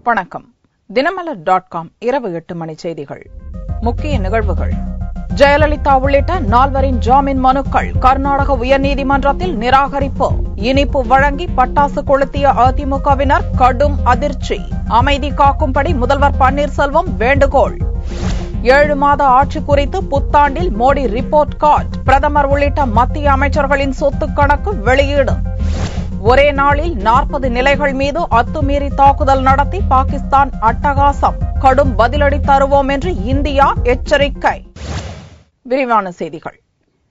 வணக்கம். தினமலர்.com இரவு 8 மணி செய்திகள். முக்கிய நிகழ்வுகள். ஜெயலலிதா உள்ளிட்ட 4 ஜாமீன் மனுக்கள் கர்நாடக உயர்நீதிமன்றத்தில் நிராகரிப்பு. இனிப்பு வழங்கி பட்டாசு கொளுத்திய அதிமுகவினர் கடும் அதிர்ச்சி. அமைதி காக்கும்படி முதல்வர் பன்னீர்செல்வம் வேண்டுகோள். 7 மாத ஆட்சி குறித்து புத்தாண்டில் மோடி ரிப்போர்ட் கார்டு. பிரதமர் உள்ளிட்ட மத்திய அமைச்சர்களின் சொத்து கணக்கு வெளியீடு. ஒரே நாளில் 40 நிலைகள் மீது அத்துமீறி தாக்குதல் நடத்தி பாகிஸ்தான் அட்டகாசம். கடும் பதிலடி தருவோம் என்று இந்தியா எச்சரிக்கை. விரிவான செய்திகள்.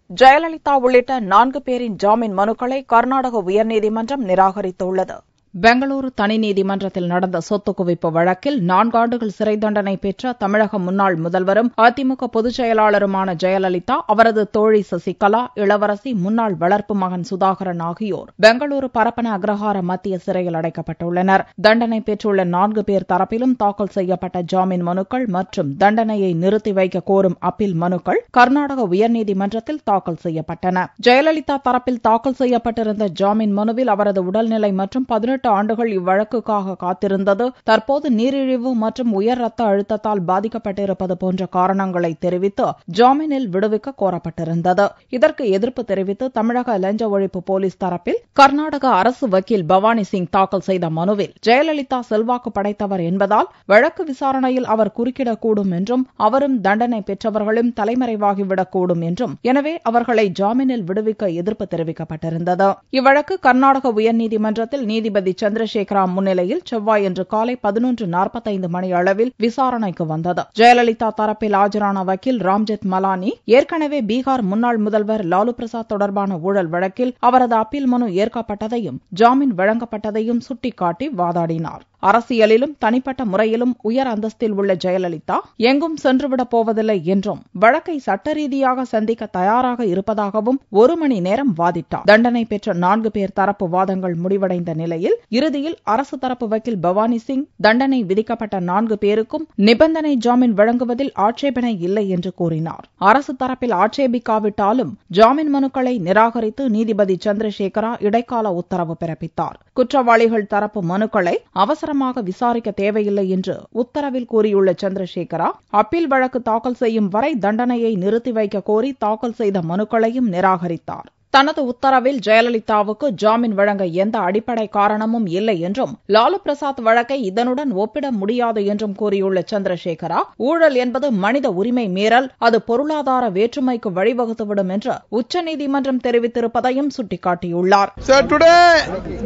ஜெயலலிதா உள்ளிட்ட 4 பேரின் ஜாமீன் மனுக்களை கர்நாடக உயர்நீதிமன்றம் நிராகரித்துள்ளது. பெங்களூரு தனி நீதிமன்றத்தில் நடந்த சொத்து குவிப்பு வழக்கில் 4 ஆண்டுகள் சிறை தண்டனை பெற்ற தமிழக முன்னாள் முதல்வரும் அதிமுக பொதுச் செயலாளருமான ஜெயலலிதா, அவரது தோழி சசிகலா, இளவரசி, முன்னாள் வளர்ப்பு மகன் சுதாகரன் ஆகியோர் பெங்களூரு பரப்பன அக்ரஹார மத்திய சிறையில் அடைக்கப்பட்டுள்ளனர். தண்டனை பெற்றுள்ள 4 பேர் தரப்பிலும் தாக்கல் செய்யப்பட்ட ஜாமீன் மனுக்கள் மற்றும் தண்டனையை நிறுத்தி வைக்க கோரும் அப்பீல் மனுக்கள் கர்நாடக உயர்நீதிமன்றத்தில் தாக்கல் செய்யப்பட்டன. ஜெயலலிதா தரப்பில் தாக்கல் செய்யப்பட்டிருந்த ஜாமீன் மனுவில் அவரது உடல்நிலை மற்றும் 18 ஆண்டுகள் இவ்வழக்குக்காக காத்திருந்தது, தற்போது நீரிழிவு மற்றும் உயர் ரத்த அழுத்தத்தால் பாதிக்கப்பட்டிருப்பது போன்ற காரணங்களை தெரிவித்து ஜாமீனில் விடுவிக்க கோரப்பட்டிருந்தது. இதற்கு எதிர்ப்பு தெரிவித்து தமிழக லஞ்ச ஒழிப்பு போலீஸ் தரப்பில் கர்நாடக அரசு வக்கீல் பவானி சிங் தாக்கல் செய்த மனுவில் ஜெயலலிதா செல்வாக்கு படைத்தவர் என்பதால் வழக்கு விசாரணையில் அவர் குறுக்கிடக்கூடும் என்றும், அவரும் தண்டனை பெற்றவர்களும் தலைமறைவாகிவிடக்கூடும் என்றும், எனவே அவர்களை ஜாமீனில் விடுவிக்க எதிர்ப்பு தெரிவிக்கப்பட்டிருந்தது. இவ்வழக்கு கர்நாடக உயர்நீதிமன்றத்தில் நீதிபதி சந்திரசேகரா முன்னிலையில் செவ்வாயன்று காலை 11:45 மணி அளவில் விசாரணைக்கு வந்தது. ஜெயலலிதா தரப்பில் ஆஜரான வக்கீல் ராம்ஜெத் மலானி ஏற்கனவே பீகார் முன்னாள் முதல்வர் லாலு பிரசாத் தொடர்பான ஊழல் வழக்கில் அவரது அப்பீல் மனு ஏற்கப்பட்டதையும் ஜாமீன் வழங்கப்பட்டதையும் சுட்டிக்காட்டி வாதாடினார். அரசியலிலும் தனிப்பட்ட முறையிலும் உயர் அந்தஸ்தில் உள்ள ஜெயலலிதா எங்கும் சென்றுவிடப் போவதில்லை என்றும், வழக்கை சட்ட ரீதியாக சந்திக்க தயாராக இருப்பதாகவும் 1 மணி நேரம் வாதிட்டார். தண்டனை பெற்ற 4 பேர் தரப்பு வாதங்கள் முடிவடைந்த நிலையில் இறுதியில் அரசு தரப்பு வக்கீல் பவானி சிங் தண்டனை விதிக்கப்பட்ட 4 பேருக்கும் நிபந்தனை ஜாமீன் வழங்குவதில் ஆட்சேபனை இல்லை என்று கூறினார். அரசு தரப்பில் ஆட்சேபிக்காவிட்டாலும் ஜாமீன் மனுக்களை நிராகரித்து நீதிபதி சந்திரசேகரா இடைக்கால உத்தரவு பிறப்பித்தார். குற்றவாளிகள் தரப்பு மனுக்களை அவசரமாக விசாரிக்க தேவையில்லை என்று உத்தரவில் கூறியுள்ள சந்திரசேகரா, அப்பீல் வழக்கு தாக்கல் செய்யும் வரை தண்டனையை நிறுத்தி வைக்க கோரி தாக்கல் செய்த மனுக்களையும் நிராகரித்தார். தனது உத்தரவில் ஜெயலலிதாவுக்கு ஜாமீன் வழங்க எந்த அடிப்படை காரணமும் இல்லை என்றும், லாலு பிரசாத் வழக்கை இதனுடன் ஒப்பிட முடியாது என்றும் கூறியுள்ள சந்திரசேகரா, ஊழல் என்பது மனித உரிமை மீறல், அது பொருளாதார வேற்றுமைக்கு வழிவகுத்துவிடும் என்று உச்சநீதிமன்றம் தெரிவித்திருப்பதையும் சுட்டிக்காட்டியுள்ளார். Today,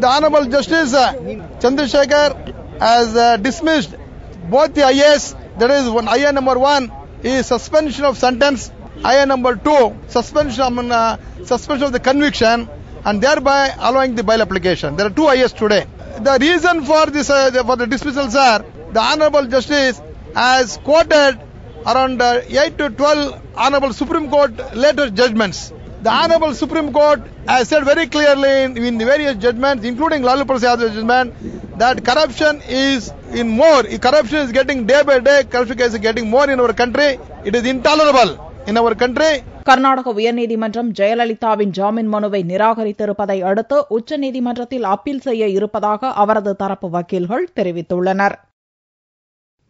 the Honorable Justice Chandrasekhar has dismissed both the IAs, that is IA number 1 is suspension of sentence, IA number 2 suspension of the conviction, and thereby allowing the bail application. There are 2 IAs today. The reason for this for the dismissals are the Honorable Justice has quoted around 8 to 12 Honorable Supreme Court later judgments. The Honorable Supreme Court has said very clearly in the various judgments, including Lalu Prasad's judgment, that corruption is getting day by day, corruption is getting more in our country. It is intolerable in our country. Karnataka உயர்நீதிமன்றம் ஜெயலலிதாவின் ஜாமீன் மனுவை நிராகரித்திருப்பதை அடுத்து உச்சநீதிமன்றத்தில் appeal செய்ய இருப்பதாக அவரது தரப்பு வக்கீல்கள் தெரிவித்துள்ளனர்.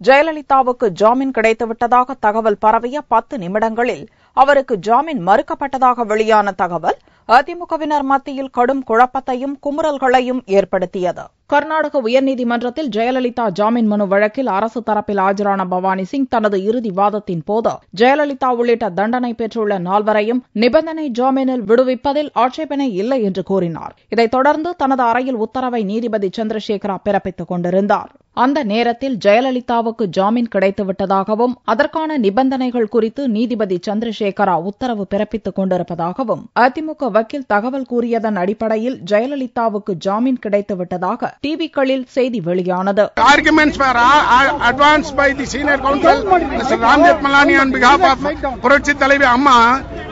ஜெயலலிதாவுக்கு ஜாமீன் கிடைத்துவிட்டதாக தகவல் பரவிய 10 நிமிடங்களில் அவருக்கு ஜாமீன் மறுக்கப்பட்டதாக வெளியான தகவல் அதிமுகவினர் மத்தியில் கடும் குழப்பத்தையும் குமுறல்களையும் ஏற்படுத்தியது. கர்நாடக உயர்நீதிமன்றத்தில் ஜெயலலிதா ஜாமீன் மனு வழக்கில் அரசு தரப்பில் ஆஜரான பவானி சிங் தனது இறுதி வாதத்தின் போது ஜெயலலிதா உள்ளிட்ட தண்டனை பெற்றுள்ள 4வரையும் நிபந்தனை ஜாமீனில் விடுவிப்பதில் ஆட்சேபனை இல்லை என்று கூறினார். இதைத் தொடர்ந்து தனது அறையில் உத்தரவை நீதிபதி சந்திரசேகரா பிறப்பித்துக் கொண்டிருந்தார். அந்த நேரத்தில் ஜெயலலிதாவுக்கு ஜாமீன் கிடைத்துவிட்டதாகவும், அதற்கான நிபந்தனைகள் குறித்து நீதிபதி சந்திரசேகரா உத்தரவு பிறப்பித்துக் கொண்டிருப்பதாகவும் அதிமுக வக்கீல் தகவல் கூறியதன் அடிப்படையில் ஜெயலலிதாவுக்கு ஜாமீன் கிடைத்துவிட்டதாக டிவிக்களில் செய்தி வெளியானது. Arguments were advanced by the senior counsel Mr. Ramjeth Malani on behalf of Puratchi Thalaivi Amma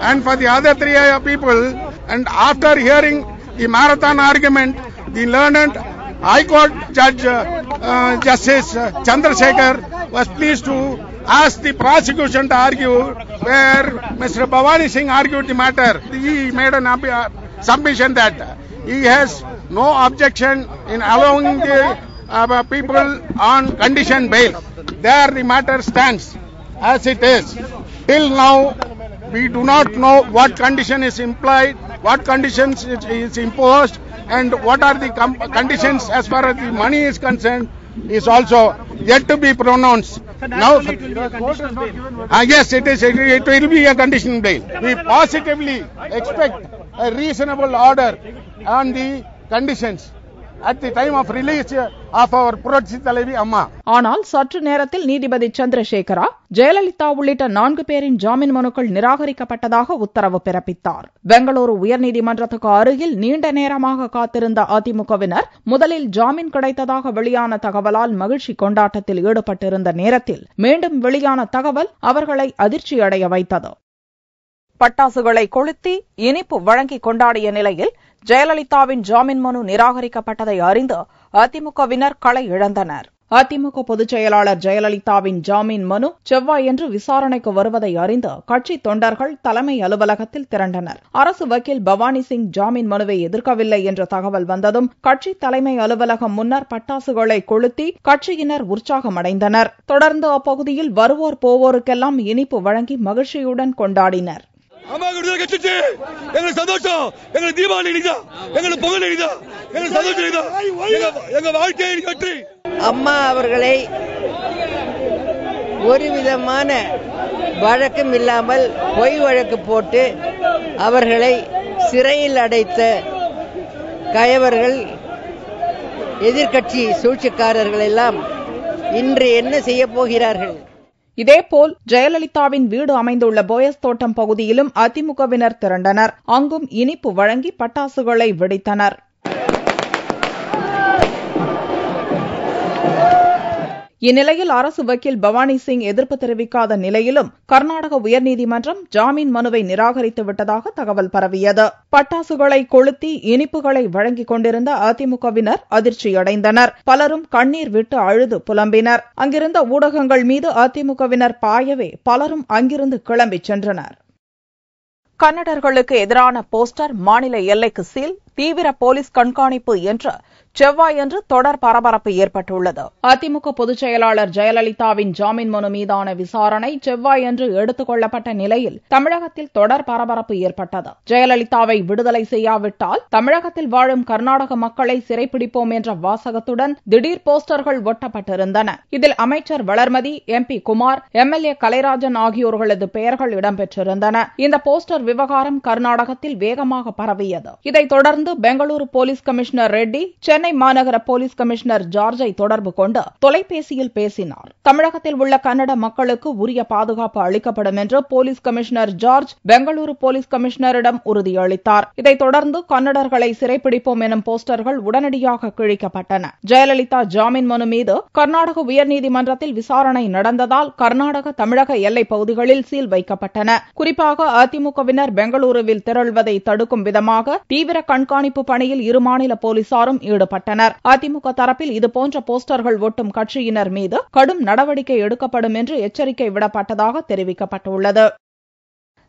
and for the other 3 people, and after hearing the marathon argument, the learned High Court Judge Justice Chandrasekhar was pleased to ask the prosecution to argue where Mr. Bhavani Singh argued the matter. He made an submission that he has no objection in allowing the people on condition bail. There the matter stands as it is. Till now, we do not know what condition is implied, what conditions is imposed, and what are the conditions as far as the money is concerned is also yet to be pronounced. Now, yes, it will be a conditional bail. We positively expect a reasonable order on the conditions at the time of release of our புரட்சி தலைவி அம்மா. ஆனால் சற்று நேரத்தில் நீதிபதி சந்திரசேகரா ஜெயலலிதா உள்ளிட்ட 4 பேரின் ஜாமீன் மனுக்கள் நிராகரிக்கப்பட்டதாக உத்தரவு பிறப்பித்தார். பெங்களூரு உயர்நீதிமன்றத்துக்கு அருகில் நீண்ட நேரமாக காத்திருந்த அதிமுகவினர் முதலில் ஜாமீன் கிடைத்ததாக வெளியான தகவலால் மகிழ்ச்சி கொண்டாட்டத்தில் ஈடுபட்டிருந்த நேரத்தில் மீண்டும் வெளியான தகவல் அவர்களை அதிர்ச்சியடைய வைத்தது. பட்டாசுகளை கொளுத்தி இனிப்பு வழங்கி கொண்டாடிய நிலையில் ஜெயலலிதாவின் ஜாமீன் மனு நிராகரிக்கப்பட்டதை அறிந்து அதிமுகவினர் களை இழந்தனர். அதிமுக பொதுச் செயலாளர் ஜெயலலிதாவின் ஜாமீன் மனு செவ்வாயன்று விசாரணைக்கு வருவதை அறிந்து கட்சி தொண்டர்கள் தலைமை அலுவலகத்தில் திரண்டனர். அரசு வக்கீல் பவானி சிங் ஜாமீன் மனுவை எதிர்க்கவில்லை என்ற தகவல் வந்ததும் கட்சி தலைமை அலுவலகம் முன்னர் பட்டாசுகளை கொளுத்தி கட்சியினர் உற்சாகமடைந்தனர். தொடர்ந்து அப்பகுதியில் வருவோர் போவோருக்கெல்லாம் இனிப்பு வழங்கி மகிழ்ச்சியுடன் கொண்டாடினர். அம்மா விடுதலை கட்சி எங்களுக்கு சந்தோஷம், எங்களுக்கு தீபாவளி இனிதான், எங்களுக்கு பொங்கல் இனிதான், எங்களுக்கு சந்தோஷம் இனிதான், எங்க வாழ்க்கை வெற்றி. அம்மா அவர்களை ஒரு விதமான வழக்கம் இல்லாமல் பொய் வழக்கு போட்டு அவர்களை சிறையில் அடைத்த கயவர்கள், எதிர்க்கட்சி சூழ்ச்சிக்காரர்கள் எல்லாம் இன்று என்ன செய்ய போகிறார்கள்? இதேபோல் ஜெயலலிதாவின் வீடு அமைந்துள்ள போயஸ் தோட்டம் பகுதியிலும் அதிமுகவினர் திரண்டனர். அங்கும் இனிப்பு வழங்கி பட்டாசுகளை வெடித்தனர். இந்நிலையில் அரசு வக்கீல் பவானி சிங் எதிர்ப்பு தெரிவிக்காத நிலையிலும் கர்நாடக உயர்நீதிமன்றம் ஜாமீன் மனுவை நிராகரித்து விட்டதாக தகவல் பரவியது. பட்டாசுகளை கொளுத்தி இனிப்புகளை வழங்கிக் கொண்டிருந்த அதிமுகவினர் அதிர்ச்சியடைந்தனர். பலரும் கண்ணீர் விட்டு அழுது புலம்பினர். அங்கிருந்த ஊடகங்கள் மீது அதிமுகவினர் பாயவே பலரும் அங்கிருந்து கிளம்பிச் சென்றனர். கன்னடர்களுக்கு எதிரான போஸ்டர் மாநில எல்லைக்கு சீல், தீவிர போலீஸ் கண்காணிப்பு என்று செவ்வாயன்று தொடர் பரபரப்பு ஏற்பட்டுள்ளது. அதிமுக பொதுச் செயலாளர் ஜெயலலிதாவின் ஜாமீன் மனு மீதான விசாரணை செவ்வாயன்று எடுத்துக் கொள்ளப்பட்ட நிலையில் தமிழகத்தில் தொடர் பரபரப்பு ஏற்பட்டது. ஜெயலலிதாவை விடுதலை செய்யாவிட்டால் தமிழகத்தில் வாழும் கர்நாடக மக்களை சிறைப்பிடிப்போம் என்ற வாசகத்துடன் திடீர் போஸ்டர்கள் ஒட்டப்பட்டிருந்தன. இதில் அமைச்சர் வளர்மதி, MP குமார், MLA கலைராஜன் ஆகியோர்களது பெயர்கள் இடம்பெற்றிருந்தன. இந்த போஸ்டர் விவகாரம் கர்நாடகத்தில் வேகமாக பரவியது. இதைத் தொடர்ந்து பெங்களூரு போலீஸ் கமிஷனர் ரெட்டி சென்னை மாநகர போலீஸ் கமிஷனர் ஜார்ஜை தொடர்பு கொண்டு தொலைபேசியில் பேசினார். தமிழகத்தில் உள்ள கன்னட மக்களுக்கு உரிய பாதுகாப்பு அளிக்கப்படும் என்று police commissioner George Bengaluru police கமிஷனரிடம் உறுதியளித்தார். இதைத் தொடர்ந்து கன்னடர்களை சிறைப்பிடிப்போம் எனும் போஸ்டர்கள் உடனடியாக கிழிக்கப்பட்டன. ஜெயலலிதா ஜாமீன் மனு மீது கர்நாடக உயர்நீதிமன்றத்தில் விசாரணை நடந்ததால் கர்நாடக தமிழக எல்லைப் பகுதிகளில் சீல் வைக்கப்பட்டன. குறிப்பாக அதிமுகவினர் பெங்களூருவில் திரள்வதை தடுக்கும் விதமாக தீவிர கண்காணிப்பு பணியில் இரு மாநில போலீசாரும் ஈடுபட்டனர். அதிமுக தரப்பில் இதுபோன்ற போஸ்டர்கள் ஒட்டும் கட்சியினர் மீது கடும் நடவடிக்கை எடுக்கப்படும் என்று எச்சரிக்கை விடப்பட்டதாக தெரிவிக்கப்பட்டுள்ளது.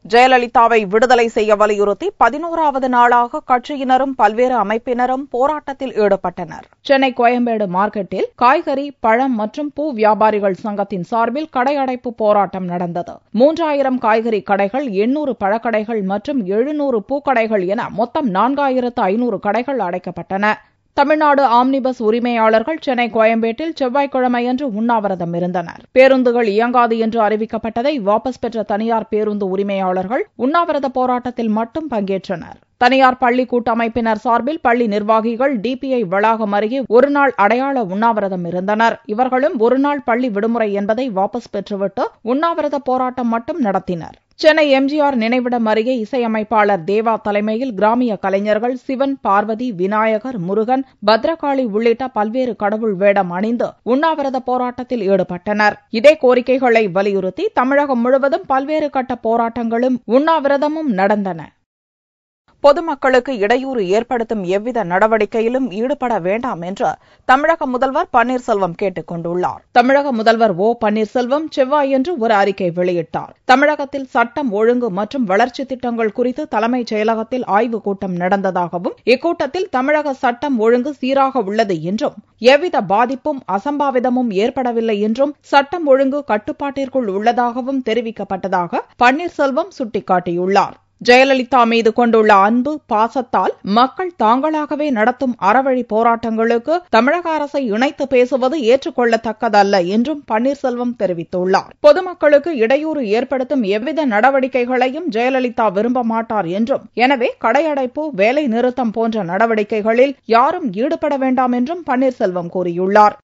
ஜெயலலிதாவை விடுதலை செய்ய வலியுறுத்தி 11வது நாளாக கட்சியினரும் பல்வேறு அமைப்பினரும் போராட்டத்தில் ஈடுபட்டனர். சென்னை கோயம்பேடு மார்க்கெட்டில் காய்கறி, பழம் மற்றும் பூ வியாபாரிகள் சங்கத்தின் சார்பில் கடையடைப்பு போராட்டம் நடந்தது. 3000 காய்கறி கடைகள், 800 பழக்கடைகள் மற்றும் 700 பூக்கடைகள் என மொத்தம் 4500 கடைகள் அடைக்கப்பட்டன. தமிழ்நாடு ஆம்னிபஸ் உரிமையாளர்கள் சென்னை கோயம்பேட்டில் செவ்வாய்க்கிழமையன்று உண்ணாவிரதம் இருந்தனர். பேருந்துகள் இயங்காது என்று அறிவிக்கப்பட்டதை வாபஸ் பெற்ற தனியார் பேருந்து உரிமையாளர்கள் உண்ணாவிரத போராட்டத்தில் மட்டும் பங்கேற்றனர். தனியார் பள்ளி கூட்டமைப்பினர் சார்பில் பள்ளி நிர்வாகிகள் DPI வளாகம் அருகே ஒருநாள் அடையாள உண்ணாவிரதம் இருந்தனர். இவர்களும் ஒருநாள் பள்ளி விடுமுறை என்பதை வாபஸ் பெற்றுவிட்டு உண்ணாவிரத போராட்டம் மட்டும் நடத்தினர். சென்னை MGR நினைவிடம் அருகே இசையமைப்பாளர் தேவா தலைமையில் கிராமிய கலைஞர்கள் சிவன், பார்வதி, விநாயகர், முருகன், பத்ரகாளி உள்ளிட்ட பல்வேறு கடவுள் வேடம் அணிந்து உண்ணாவிரத போராட்டத்தில் ஈடுபட்டனர். இதே கோரிக்கைகளை வலியுறுத்தி தமிழகம் முழுவதும் பல்வேறு கட்ட போராட்டங்களும் உண்ணாவிரதமும் நடந்தன. பொதுமக்களுக்கு இடையூறு ஏற்படுத்தும் எவ்வித நடவடிக்கையிலும் ஈடுபட வேண்டாம் என்று தமிழக முதல்வர் பன்னீர்செல்வம் கேட்டுக் கொண்டுள்ளார். தமிழக முதல்வர் ஓ பன்னீர்செல்வம் செவ்வாயன்று ஒரு அறிக்கை வெளியிட்டார். தமிழகத்தில் சட்டம் ஒழுங்கு மற்றும் வளர்ச்சி திட்டங்கள் குறித்து தலைமைச் செயலகத்தில் ஆய்வுக் கூட்டம் நடந்ததாகவும், இக்கூட்டத்தில் தமிழக சட்டம் ஒழுங்கு சீராக உள்ளது என்றும், எவ்வித பாதிப்பும் அசம்பாவிதமும் ஏற்படவில்லை என்றும், சட்டம் ஒழுங்கு கட்டுப்பாட்டிற்குள் உள்ளதாகவும் தெரிவிக்கப்பட்டதாக பன்னீர்செல்வம் சுட்டிக்காட்டியுள்ளார். ஜெயலலிதா மீது கொண்டுள்ள அன்பு, பாசத்தால் மக்கள் தாங்களாகவே நடத்தும் அறவழி போராட்டங்களுக்கு தமிழக அரசை இணைத்து பேசுவது ஏற்றுக்கொள்ளத்தக்கதல்ல என்றும் பன்னீர்செல்வம் தெரிவித்துள்ளார். பொதுமக்களுக்கு இடையூறு ஏற்படுத்தும் எவ்வித நடவடிக்கைகளையும் ஜெயலலிதா விரும்ப மாட்டார் என்றும், எனவே கடையடைப்பு, வேலை நிறுத்தம் போன்ற நடவடிக்கைகளில் யாரும் ஈடுபட வேண்டாம் என்றும் பன்னீர்செல்வம் கூறியுள்ளார்.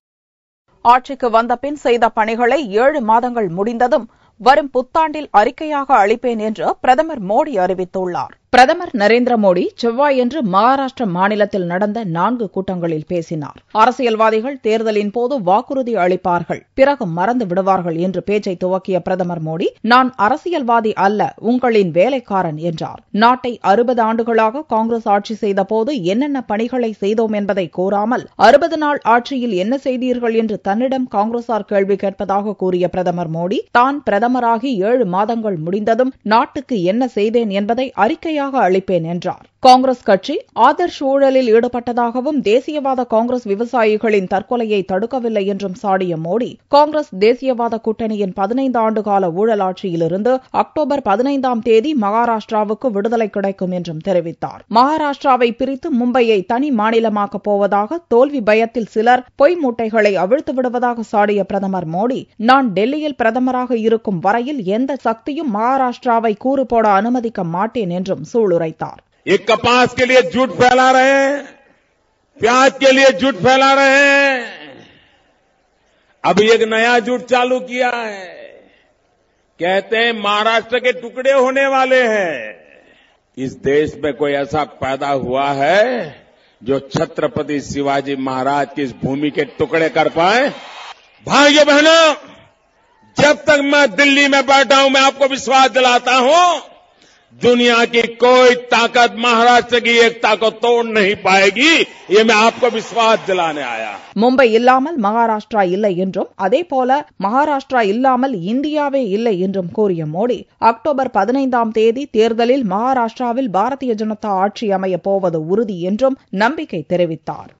ஆட்சிக்கு வந்த பின் செய்த பணிகளை 7 மாதங்கள் முடிந்ததும் வரும் புத்தாண்டில் அறிக்கையாக அளிப்பேன் என்று பிரதமர் மோடி அறிவித்துள்ளார். பிரதமர் நரேந்திர மோடி செவ்வாயன்று மகாராஷ்டிர மாநிலத்தில் நடந்த 4 கூட்டங்களில் பேசினார். அரசியல்வாதிகள் தேர்தலின் போது வாக்குறுதி அளிப்பார்கள், பிறகு மறந்து விடுவார்கள் என்று பேச்சை துவக்கிய பிரதமர் மோடி, நான் அரசியல்வாதி அல்ல, உங்களின் வேலைக்காரன் என்றார். நாட்டை 60 ஆண்டுகளாக காங்கிரஸ் ஆட்சி செய்தபோது என்னென்ன பணிகளை செய்தோம் என்பதை கூறாமல் 60 நாள் ஆட்சியில் என்ன செய்தீர்கள் என்று தன்னிடம் காங்கிரசார் கேள்வி கேட்பதாக கூறிய பிரதமர் மோடி, தான் பிரதமராகி 7 மாதங்கள் முடிந்ததும் நாட்டுக்கு என்ன செய்தேன் என்பதை அறிக்கையாக அளிப்பேன் என்றார். காங்கிரஸ் கட்சி ஆதர்ஷ் ஊழலில் ஈடுபட்டதாகவும், தேசியவாத காங்கிரஸ் விவசாயிகளின் தற்கொலையை தடுக்கவில்லை என்றும் சாடிய மோடி, காங்கிரஸ் தேசியவாத கூட்டணியின் 15 ஆண்டுகால ஊழல் ஆட்சியிலிருந்து அக்டோபர் 15ஆம் தேதி மகாராஷ்டிராவுக்கு விடுதலை கிடைக்கும் என்றும் தெரிவித்தார். மகாராஷ்டிராவை பிரித்து மும்பையை தனி மாநிலமாக்கப் போவதாக தோல்வி பயத்தில் சிலர் பொய் மூட்டைகளை அவிழ்த்து விடுவதாக சாடிய பிரதமர் மோடி, நான் டெல்லியில் பிரதமராக இருக்கும் வரையில் எந்த சக்தியும் மகாராஷ்டிராவை கூறு போட அனுமதிக்க மாட்டேன் என்றும் சூளுரைத்தார். ये कपास के लिए झूठ फैला रहे हैं, प्याज के लिए झूठ फैला रहे हैं, अभी एक नया झूठ चालू किया है, कहते हैं महाराष्ट्र के टुकड़े होने वाले हैं। इस देश में कोई ऐसा पैदा हुआ है जो छत्रपति शिवाजी महाराज की इस भूमि के टुकड़े कर पाए? भाइयों बहनों, जब तक मैं दिल्ली में बैठा हूं, मैं आपको विश्वास दिलाता हूं, दुनिया की कोई ताकत महाराष्ट्र की एकता को तोड़ नहीं पाएगी, ये मैं आपको विश्वास दिलाने आया. மும்பை இல்லாமல் மகாராஷ்டிரா இல்லை என்றும், அதேபோல மகாராஷ்டிரா இல்லாமல் இந்தியாவே இல்லை என்றும் கூறிய மோடி, அக்டோபர் 15ஆம் தேதி தேர்தலில் மகாராஷ்டிராவில் பாரதிய ஜனதா ஆட்சி அமையப் போவது உறுதி என்றும் நம்பிக்கை தெரிவித்தார்.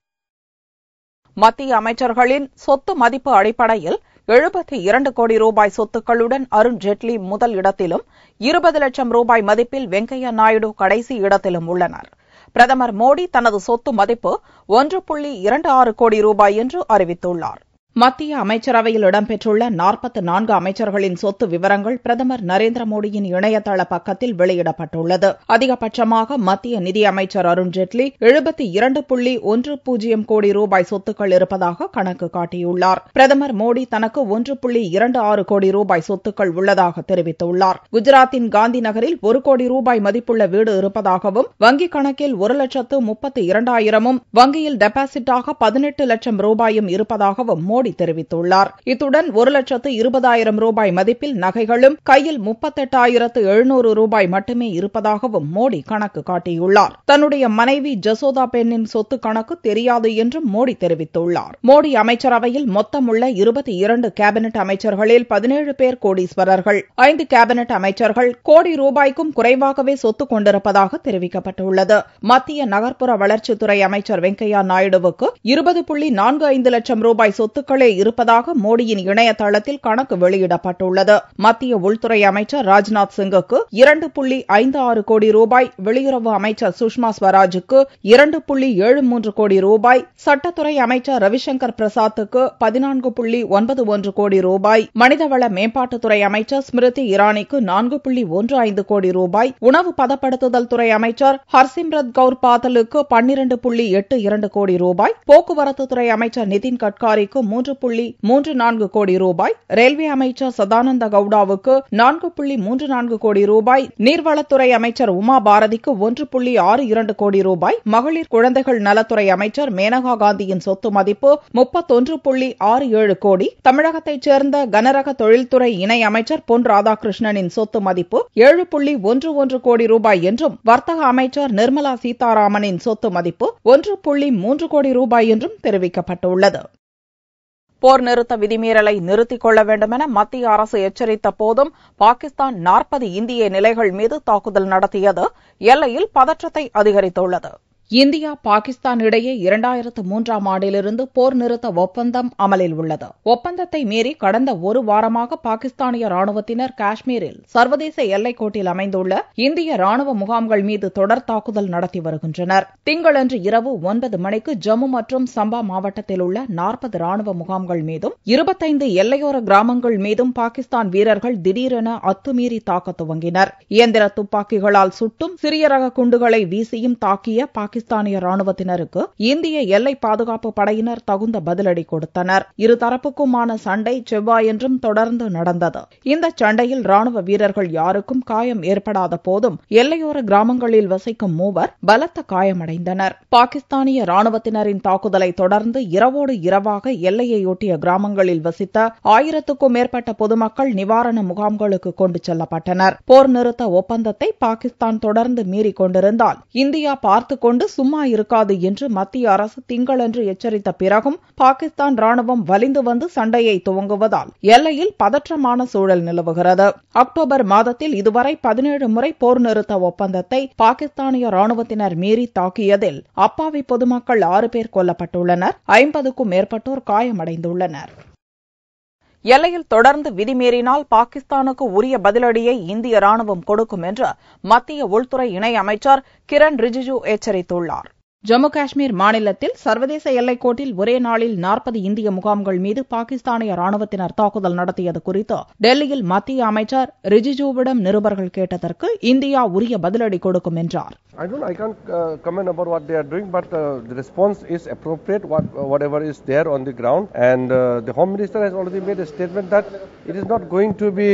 மத்திய அமைச்சர்களின் சொத்து மதிப்பு அடிப்படையில் 72 கோடி ரூபாய் சொத்துக்களுடன் அருண் ஜேட்லி முதல் இடத்திலும், 20 லட்சம் ரூபாய் மதிப்பில் வெங்கையா நாயுடு கடைசி இடத்திலும் உள்ளனர். பிரதமர் மோடி தனது சொத்து மதிப்பு 1.26 கோடி ரூபாய் என்று அறிவித்துள்ளார். மத்திய அமைச்சரவையில் இடம்பெற்றுள்ள 44 அமைச்சர்களின் சொத்து விவரங்கள் பிரதமர் நரேந்திர மோடியின் இணையதள பக்கத்தில் வெளியிடப்பட்டுள்ளது. அதிகபட்சமாக மத்திய நிதியமைச்சர் அருண் ஜேட்லி 72.10 கோடி ரூபாய் சொத்துக்கள் இருப்பதாக கணக்கு காட்டியுள்ளார். பிரதமர் மோடி தனக்கு 1.26 கோடி ரூபாய் சொத்துக்கள் உள்ளதாக தெரிவித்துள்ளார். குஜராத்தின் காந்தி நகரில் 1 கோடி ரூபாய் மதிப்புள்ள வீடு இருப்பதாகவும், வங்கிக் கணக்கில் 1,32,000 வங்கியில் டெபாசிட்டாக 18 லட்சம் ரூபாயும் இருப்பதாகவும் மோடி தெரிவித்துள்ளார். இத்துடன் 1,20,000 ரூபாய் மதிப்பில் நகைகளும் கையில் 38,700 ரூபாய் மட்டுமே இருப்பதாகவும் மோடி கணக்கு காட்டியுள்ளார். தன்னுடைய மனைவி ஜசோதா பெண்ணின் சொத்து கணக்கு தெரியாது என்றும் மோடி தெரிவித்துள்ளார். மோடி அமைச்சரவையில் மொத்தமுள்ள 22 கேபினெட் அமைச்சர்களில் 17 பேர் கோடீஸ்வரர்கள். 5 கேபினெட் அமைச்சர்கள் கோடி ரூபாய்க்கும் குறைவாகவே சொத்து கொண்டிருப்பதாக தெரிவிக்கப்பட்டுள்ளது. மத்திய நகர்ப்புற வளர்ச்சித்துறை அமைச்சர் வெங்கையா நாயுடுவுக்கு 20.45 லட்சம் ரூபாய் சொத்துக்கள் இருப்பதாக மோடியின் இணையதளத்தில் கணக்கு வெளியிடப்பட்டுள்ளது. மத்திய உள்துறை அமைச்சர் ராஜ்நாத் சிங்குக்கு 2.56 கோடி ரூபாய், வெளியுறவு அமைச்சர் சுஷ்மா ஸ்வராஜுக்கு 2.73 கோடி ரூபாய், சட்டத்துறை அமைச்சர் ரவிசங்கர் பிரசாத்துக்கு 14.91 கோடி ரூபாய், மனிதவள மேம்பாட்டுத்துறை அமைச்சர் ஸ்மிருதி இரானிக்கு 4.15 கோடி ரூபாய், உணவு பதப்படுத்துதல் துறை அமைச்சர் ஹர்சிம்ரத் கவுர் பாதலுக்கு 12.82 கோடி ரூபாய், போக்குவரத்து துறை அமைச்சர் நிதின் கட்காரிக்கு 3.34 கோடி ரூபாய், ரயில்வே அமைச்சர் சதானந்த கவுடாவுக்கு 4.34 கோடி ரூபாய், நீர்வளத்துறை அமைச்சர் உமா பாரதிக்கு 1.62 கோடி ரூபாய், மகளிர் குழந்தைகள் நலத்துறை அமைச்சர் மேனகா காந்தியின் சொத்து மதிப்பு 31.67 கோடி, தமிழகத்தைச் சேர்ந்த கனரக தொழில்துறை இணை அமைச்சர் பொன் ராதாகிருஷ்ணனின் சொத்து மதிப்பு 7.11 கோடி ரூபாய் என்றும், வர்த்தக அமைச்சர் நிர்மலா சீதாராமனின் சொத்து மதிப்பு 1.3 கோடி ரூபாய் என்றும் தெரிவிக்கப்பட்டுள்ளது. போர் நிறுத்த விதிமீறலை நிறுத்திக் கொள்ள வேண்டுமென மத்திய அரசு எச்சரித்த போதும் பாகிஸ்தான் 40 இந்திய நிலைகள் மீது தாக்குதல் நடத்தியது எல்லையில் பதற்றத்தை அதிகரித்துள்ளது. இந்தியா பாகிஸ்தான் இடையே 2003ஆம் ஆண்டிலிருந்து போர் நிறுத்த ஒப்பந்தம் அமலில் உள்ளது. ஒப்பந்தத்தை மீறி கடந்த ஒரு வாரமாக பாகிஸ்தானிய ராணுவத்தினர் காஷ்மீரில் சர்வதேச எல்லைக்கோட்டில் அமைந்துள்ள இந்திய ராணுவ முகாம்கள் மீது தொடர் தாக்குதல் நடத்தி வருகின்றனர். திங்களன்று இரவு 9 மணிக்கு ஜம்மு மற்றும் சம்பா மாவட்டத்தில் உள்ள 40 ராணுவ முகாம்கள் மீதும் 25 எல்லையோர கிராமங்கள் மீதும் பாகிஸ்தான் வீரர்கள் திடீரென அத்துமீறி தாக்க துவங்கினர். இயந்திர துப்பாக்கிகளால் சுட்டும் சிறிய ரக குண்டுகளை வீசியும் தாக்கிய பாகிஸ்தானிய ராணுவத்தினருக்கு இந்திய எல்லை பாதுகாப்பு படையினர் தகுந்த பதிலடி கொடுத்தனர். இருதரப்புக்குமான சண்டை செவ்வாயன்றும் தொடர்ந்து நடந்தது. இந்த சண்டையில் ராணுவ வீரர்கள் யாருக்கும் காயம் ஏற்படாத போதும் எல்லையோர கிராமங்களில் வசிக்கும் 3 பலத்த காயமடைந்தனர். பாகிஸ்தானிய ராணுவத்தினரின் தாக்குதலை தொடர்ந்து இரவோடு இரவாக எல்லையையொட்டிய கிராமங்களில் வசித்த 1000க்கும் மேற்பட்ட பொதுமக்கள் நிவாரண முகாம்களுக்கு கொண்டு செல்லப்பட்டனர். போர் நிறுத்த ஒப்பந்தத்தை பாகிஸ்தான் தொடர்ந்து மீறிக் கொண்டிருந்தால் இந்தியா பார்த்துக் கொண்டு சும்மா இருக்காது என்று மத்திய அரசு திங்களன்று எச்சரித்த பிறகும் பாகிஸ்தான் ராணுவம் வலிந்து வந்து சண்டையை துவங்குவதால் எல்லையில் பதற்றமான சூழல் நிலவுகிறது. அக்டோபர் மாதத்தில் இதுவரை 17 முறை போர் நிறுத்த ஒப்பந்தத்தை பாகிஸ்தானிய ராணுவத்தினர் மீறி தாக்கியதில் அப்பாவி பொதுமக்கள் 6 பேர் கொல்லப்பட்டுள்ளனர். 50க்கும் மேற்பட்டோர் காயமடைந்துள்ளனர். எல்லையில் தொடர்ந்து விதிமீறினால் பாகிஸ்தானுக்கு உரிய பதிலடியை இந்திய ராணுவம் கொடுக்கும் என்று மத்திய உள்துறை இணை அமைச்சர் கிரண் ரிஜிஜு எச்சரித்துள்ளார். ஜம்மு காஷ்மீர் மாநிலத்தில் சர்வதேச எல்லைக்கோட்டில் ஒரே நாளில் 40 இந்திய முகாம்கள் மீது பாகிஸ்தானிய ராணுவத்தினர் தாக்குதல் நடத்தியது குறித்து டெல்லியில் மத்திய அமைச்சர் ரிஜிஜுவிடம் நிருபர்கள் கேட்டதற்கு இந்தியா உரிய பதிலடி கொடுக்கும் என்றார். I can't comment about what they are doing, but the response is appropriate, whatever is there on the ground. And the Home Minister has already made a statement that it is not going to be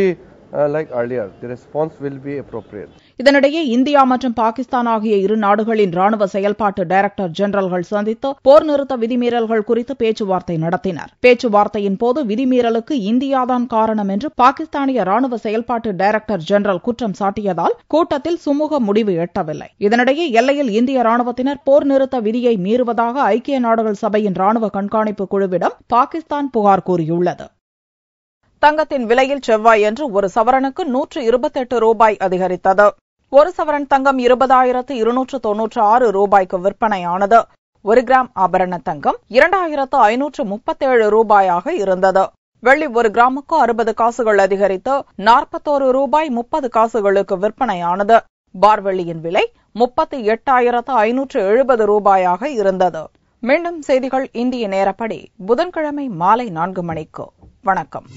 like earlier. The response will be appropriate. இதனிடையே India மற்றும் பாகிஸ்தான் ஆகிய இரு நாடுகளின் ராணுவ செயல்பாட்டு director ஜெனரல்கள் சந்தித்து போர் நிறுத்த விதிமீறல்கள் குறித்து பேச்சுவார்த்தை நடத்தினர். பேச்சுவார்த்தையின் போது விதிமீறலுக்கு இந்தியாதான் காரணம் என்று பாகிஸ்தானிய ராணுவ செயல்பாட்டு டைரக்டர் ஜெனரல் குற்றம் சாட்டியதால் கூட்டத்தில் சுமூக முடிவு எட்டவில்லை. இதனிடையே எல்லையில் இந்திய ராணுவத்தினர் போர் நிறுத்த விதியை மீறுவதாக ஐக்கிய நாடுகள் சபையின் ராணுவ கண்காணிப்பு குழுவிடம் பாகிஸ்தான் புகார் கூறியுள்ளது. தங்கத்தின் விலையில் செவ்வாயன்று ஒரு சவரனுக்கு 128 ரூபாய் அதிகரித்தது. ஒரு சவரன் தங்கம் 20,296 ரூபாய்க்கு விற்பனையானது. 1 கிராம் ஆபரண தங்கம் 2,537 ரூபாயாக இருந்தது. வெள்ளி 1 கிராமுக்கு 60 காசுகள் அதிகரித்து 41 ரூபாய் 30 காசுகளுக்கு விற்பனையானது. பார் வெள்ளியின் விலை 38,570 ரூபாயாக இருந்தது. மீண்டும் செய்திகள் இந்திய நேரப்படி புதன்கிழமை மாலை 4 மணிக்கு. வணக்கம்.